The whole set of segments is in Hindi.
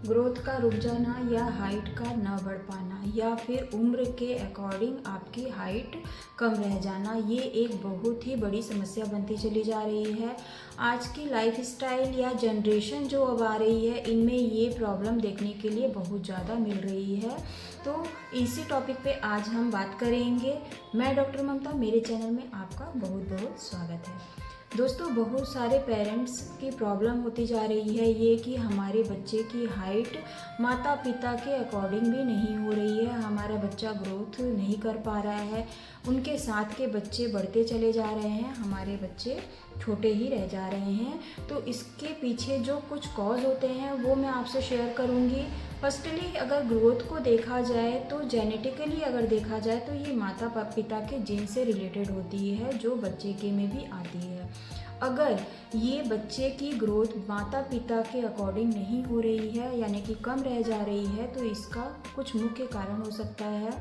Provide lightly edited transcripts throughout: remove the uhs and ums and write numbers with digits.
ग्रोथ का रुक जाना या हाइट का ना बढ़ पाना या फिर उम्र के अकॉर्डिंग आपकी हाइट कम रह जाना, ये एक बहुत ही बड़ी समस्या बनती चली जा रही है। आज की लाइफस्टाइल या जनरेशन जो अब आ रही है, इनमें ये प्रॉब्लम देखने के लिए बहुत ज़्यादा मिल रही है। तो इसी टॉपिक पे आज हम बात करेंगे। मैं डॉक्टर ममता, मेरे चैनल में आपका बहुत बहुत स्वागत है। दोस्तों, बहुत सारे पेरेंट्स की प्रॉब्लम होती जा रही है ये कि हमारे बच्चे की हाइट माता पिता के अकॉर्डिंग भी नहीं हो रही है, हमारा बच्चा ग्रोथ नहीं कर पा रहा है, उनके साथ के बच्चे बढ़ते चले जा रहे हैं, हमारे बच्चे छोटे ही रह जा रहे हैं। तो इसके पीछे जो कुछ कॉज होते हैं वो मैं आपसे शेयर करूँगी। फर्स्टली अगर ग्रोथ को देखा जाए तो जेनेटिकली अगर देखा जाए तो ये माता पिता के जीन से रिलेटेड होती है, जो बच्चे के में भी आती है। अगर ये बच्चे की ग्रोथ माता पिता के अकॉर्डिंग नहीं हो रही है, यानी कि कम रह जा रही है, तो इसका कुछ मुख्य कारण हो सकता है।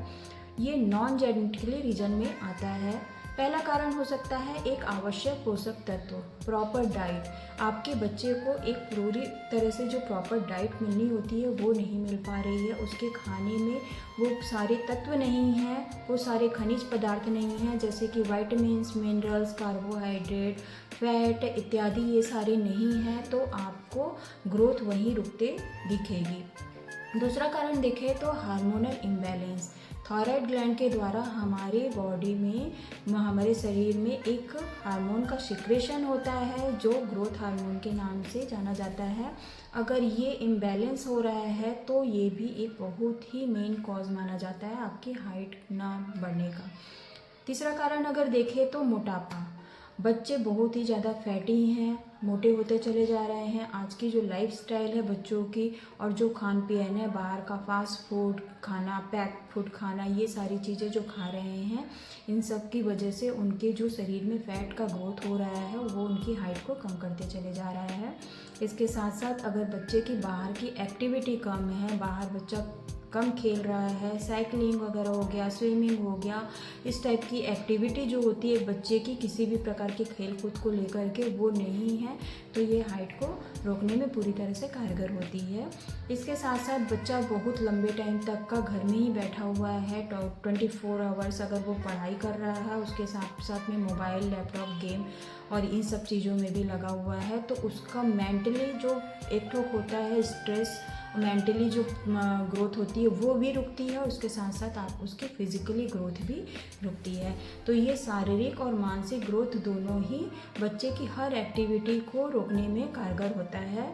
ये नॉन जेनेटिकली रीजन में आता है। पहला कारण हो सकता है एक आवश्यक पोषक तत्व, प्रॉपर डाइट। आपके बच्चे को एक पूरी तरह से जो प्रॉपर डाइट मिलनी होती है वो नहीं मिल पा रही है, उसके खाने में वो सारे तत्व नहीं हैं, वो सारे खनिज पदार्थ नहीं हैं, जैसे कि विटामिन्स, मिनरल्स, कार्बोहाइड्रेट, फैट इत्यादि ये सारे नहीं हैं, तो आपको ग्रोथ वहीं रुकते दिखेगी। दूसरा कारण देखें तो हार्मोनल इम्बैलेंस। थायराइड ग्लैंड के द्वारा हमारे बॉडी में, हमारे शरीर में एक हार्मोन का सिक्रेशन होता है जो ग्रोथ हार्मोन के नाम से जाना जाता है। अगर ये इम्बैलेंस हो रहा है तो ये भी एक बहुत ही मेन कॉज माना जाता है आपकी हाइट ना बढ़ने का। तीसरा कारण अगर देखें तो मोटापा। बच्चे बहुत ही ज़्यादा फैटी हैं, मोटे होते चले जा रहे हैं। आज की जो लाइफस्टाइल है बच्चों की और जो खान पीन है, बाहर का फास्ट फूड खाना, पैक फूड खाना, ये सारी चीज़ें जो खा रहे हैं, इन सब की वजह से उनके जो शरीर में फैट का ग्रोथ हो रहा है वो उनकी हाइट को कम करते चले जा रहा है। इसके साथ साथ अगर बच्चे की बाहर की एक्टिविटी कम है, बाहर बच्चा कम खेल रहा है, साइकिलिंग वगैरह हो गया, स्विमिंग हो गया, इस टाइप की एक्टिविटी जो होती है बच्चे की किसी भी प्रकार के खेल कूद को लेकर के वो नहीं है, तो ये हाइट को रोकने में पूरी तरह से कारगर होती है। इसके साथ साथ बच्चा बहुत लंबे टाइम तक का घर में ही बैठा हुआ है, 24 आवर्स अगर वो पढ़ाई कर रहा है, उसके साथ साथ में मोबाइल, लैपटॉप, गेम और इन सब चीज़ों में भी लगा हुआ है, तो उसका मेंटली जो एक होता है स्ट्रेस, मेंटली जो ग्रोथ होती है वो भी रुकती है, उसके साथ साथ आप उसकी फिजिकली ग्रोथ भी रुकती है। तो ये शारीरिक और मानसिक ग्रोथ दोनों ही बच्चे की हर एक्टिविटी को रोकने में कारगर होता है।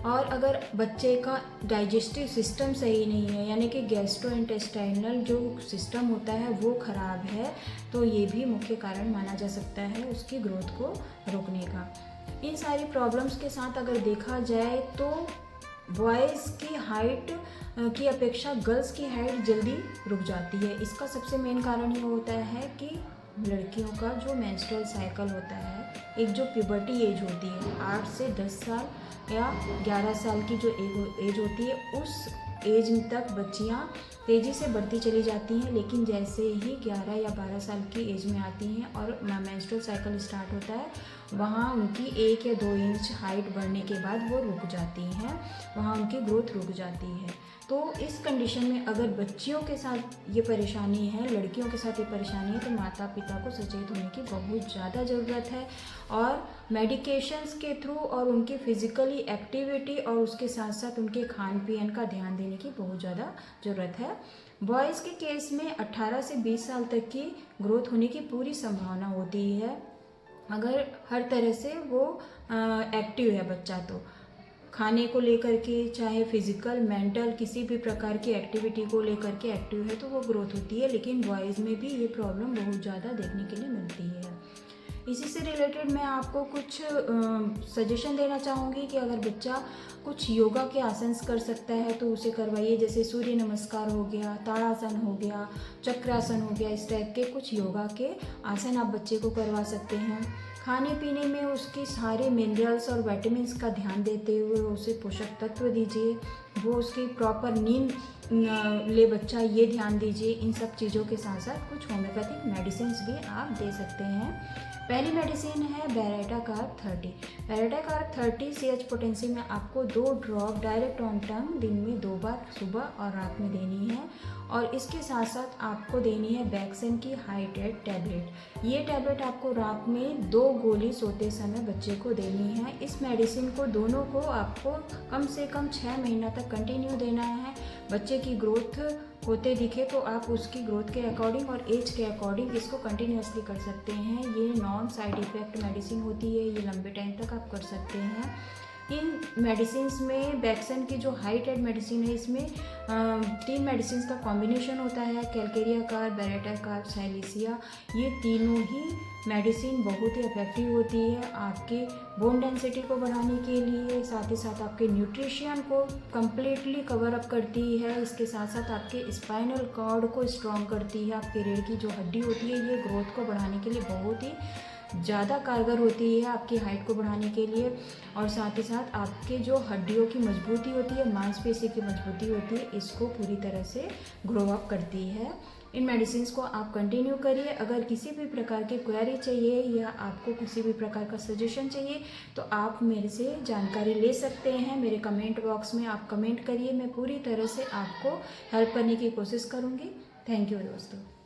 और अगर बच्चे का डाइजेस्टिव सिस्टम सही नहीं है, यानी कि गैस्ट्रोइंटेस्टाइनल जो सिस्टम होता है वो ख़राब है, तो ये भी मुख्य कारण माना जा सकता है उसकी ग्रोथ को रोकने का। इन सारी प्रॉब्लम्स के साथ अगर देखा जाए तो बॉयज़ की हाइट की अपेक्षा गर्ल्स की हाइट जल्दी रुक जाती है। इसका सबसे मेन कारण ये होता है कि लड़कियों का जो मेंस्ट्रुअल साइकिल होता है, एक जो प्यूबर्टी एज होती है 8 से 10 साल या 11 साल की जो एज होती है, उस एज तक बच्चियां तेज़ी से बढ़ती चली जाती हैं, लेकिन जैसे ही 11 या 12 साल की एज में आती हैं और मेंस्ट्रुअल साइकिल स्टार्ट होता है, वहाँ उनकी 1 या 2 इंच हाइट बढ़ने के बाद वो रुक जाती हैं, वहाँ उनकी ग्रोथ रुक जाती है। तो इस कंडीशन में अगर बच्चियों के साथ ये परेशानी है, लड़कियों के साथ ये परेशानी है, तो माता पिता को सचेत होने की बहुत ज़्यादा ज़रूरत है और मेडिकेशंस के थ्रू और उनकी फिज़िकली एक्टिविटी और उसके साथ साथ उनके खान पीन का ध्यान देने की बहुत ज़्यादा ज़रूरत है। बॉयज़ के केस में 18 से 20 साल तक की ग्रोथ होने की पूरी संभावना होती है, अगर हर तरह से वो एक्टिव है बच्चा, तो खाने को लेकर के, चाहे फिज़िकल, मेंटल, किसी भी प्रकार की एक्टिविटी को लेकर के एक्टिव है तो वो ग्रोथ होती है। लेकिन बॉयज़ में भी ये प्रॉब्लम बहुत ज़्यादा देखने के लिए मिलती है। इसी से रिलेटेड मैं आपको कुछ सजेशन देना चाहूँगी कि अगर बच्चा कुछ योगा के आसन कर सकता है तो उसे करवाइए, जैसे सूर्य नमस्कार हो गया, ताड़ासन हो गया, चक्रासन हो गया, इस टाइप के कुछ योगा के आसन आप बच्चे को करवा सकते हैं। खाने पीने में उसके सारे मिनरल्स और विटामिन्स का ध्यान देते हुए उसे पोषक तत्व दीजिए, वो उसकी प्रॉपर नींद ले बच्चा, ये ध्यान दीजिए। इन सब चीज़ों के साथ साथ कुछ होम्योपैथिक मेडिसिन भी आप दे सकते हैं। पहली मेडिसिन है Beretta carb 30। Beretta carb 30 CH potency में आपको 2 ड्रॉप डायरेक्ट ऑन टंग दिन में 2 बार सुबह और रात में देनी है। और इसके साथ साथ आपको देनी है बैक्सन की हाइड्रेट टैबलेट। ये टैबलेट आपको रात में 2 गोली सोते समय बच्चे को देनी है। इस मेडिसिन को दोनों को आपको कम से कम 6 महीना तक कंटिन्यू देना है। बच्चे की ग्रोथ होते दिखे तो आप उसकी ग्रोथ के अकॉर्डिंग और एज के अकॉर्डिंग इसको कंटिन्यूसली कर सकते हैं। ये नॉन साइड इफ़ेक्ट मेडिसिन होती है, ये लंबे टाइम तक आप कर सकते हैं। इन मेडिसिन में बैक्सन की जो हाई टेड मेडिसिन है, इसमें 3 मेडिसिन का कॉम्बिनेशन होता है, Calcarea carb, Beretta carb, silicea. ये तीनों ही मेडिसिन बहुत ही इफेक्टिव होती है आपके बोन डेंसिटी को बढ़ाने के लिए, साथ ही साथ आपके न्यूट्रिशन को कम्प्लीटली कवर अप करती है। इसके साथ साथ आपके स्पाइनल कॉर्ड को स्ट्रॉन्ग करती है। आपके रीढ़ की जो हड्डी होती है, ये ग्रोथ को बढ़ाने के लिए बहुत ही ज़्यादा कारगर होती है आपकी हाइट को बढ़ाने के लिए। और साथ ही साथ आपके जो हड्डियों की मजबूती होती है, मांसपेशी की मजबूती होती है, इसको पूरी तरह से ग्रो अप करती है। इन मेडिसिन को आप कंटिन्यू करिए। अगर किसी भी प्रकार की क्वेरी चाहिए या आपको किसी भी प्रकार का सजेशन चाहिए तो आप मेरे से जानकारी ले सकते हैं। मेरे कमेंट बॉक्स में आप कमेंट करिए, मैं पूरी तरह से आपको हेल्प करने की कोशिश करूँगी। थैंक यू दोस्तों।